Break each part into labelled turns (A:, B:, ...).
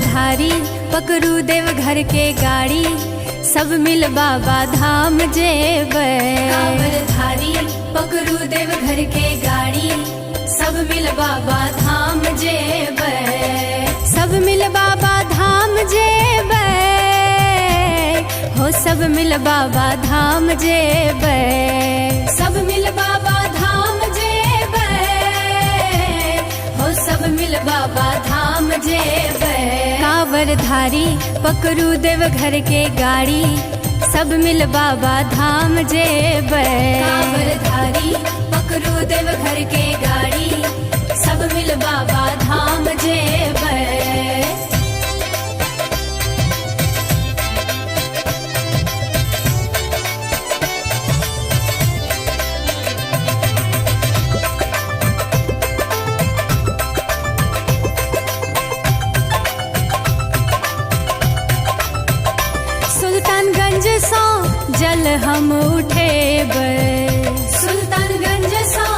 A: धारी पकड़ू देव घर के गाड़ी, सब मिल बाबा धाम जेबै। कांवर धारी पकड़ू देव घर के गाड़ी, सब मिल बाबा धाम जेबै। सब मिल बाबा धाम जेबै, हो सब मिल बाबा धाम जेबै। सब मिल बाबा धाम जेबै, हो सब मिल बाबा धाम जेबै। कांवर धारी पकड़ू देव घर के गाड़ी, सब मिल बाबा धाम जेबै। कांवर धारी पकड़ू देव घर के गाड़ी, सब मिल बाबा धाम जेबै। सुल्तानगंज सौ जल हम उठेबै, सुल्तानगंज सौ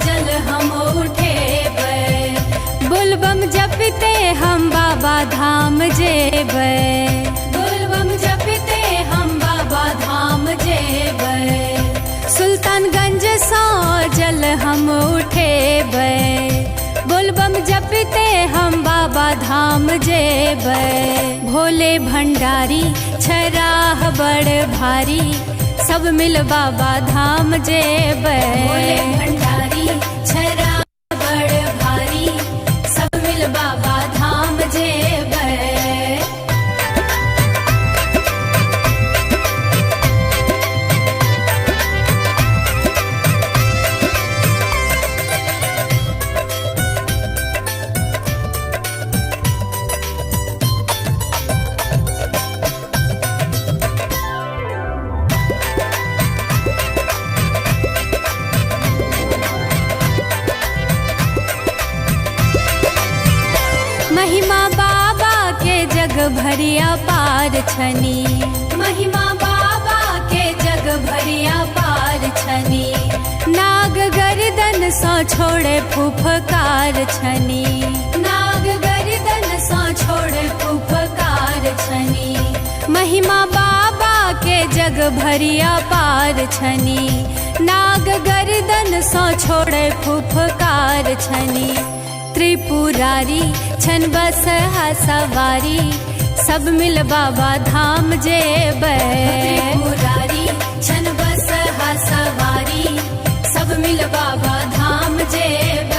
A: जल हम उठेबै। बोलबम जपते हम बाबा धाम जेबै, बोलबम जपते हम बाबा धाम जेबै। सुल्तानगंज सौ जल हम उठेबै, बोलबम जपते हम बाबा धाम जेबै। भोले भंडारी छराह बड़ भारी, सब मिल बाबा धाम जेबै। भोले भंडारी छराह बड़ भारी, सब मिल बाबा धाम जेबै। महिमा बाबा के जग भरिया पार छनी, महिमा बाबा के जग भरिया पार छनी। नाग गर्दन सौ छोड़े फुफकार छनी, नाग गर्दन सौ छोड़े फुफकार छनी। महिमा बाबा के जग भरिया पार छनी, नाग गर्दन सौ छोड़े फुफकार छनी। त्रिपुरारी छन बस सवारी, सब मिल बाबा धाम जेबै। त्रिपुरारी छन बस सवारी, सब मिल बाबा धाम जेबै।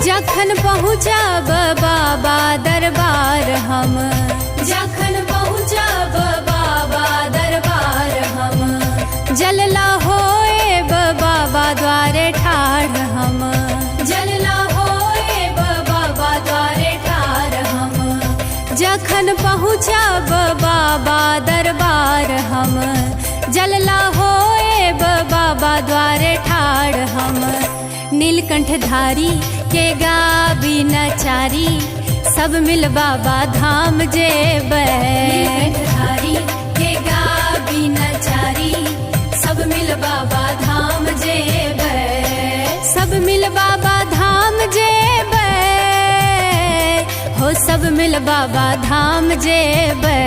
A: जखन पहुँचब बाबा दरबार हम, जखन पहुँचब बाबा दरबार हम। जलला होएब बाबा द्वारे ठाढ़ हम, जलला होएब बाबा द्वारे ठाढ़ हम। जखन पहुँचब बाबा दरबार हम, जलला होएब बाबा द्वारे ठाढ़ हम। नीलकंठ धारी के गाबी नचारी, सब मिल बाबा धाम जेबै। नीलकंठ धारी के गाबी नचारी, सब मिल बाबा धाम जेबै। सब मिल बाबा धाम जेबै, हो सब मिल बाबा धाम जेबै।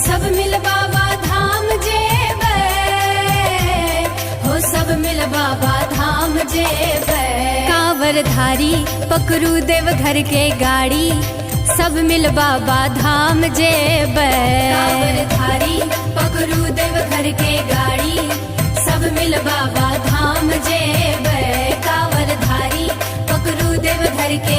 A: सब मिल बाबा धाम जेबै, हो सब मिल बाबा धाम जेबै। कांवर धारी पकड़ू देव घर के गाड़ी, सब मिल बाबा धाम जेबै। कांवर धारी पकड़ू देव घर के गाड़ी, सब मिल बाबा धाम जेबै। कांवर धारी पकड़ू देव घर के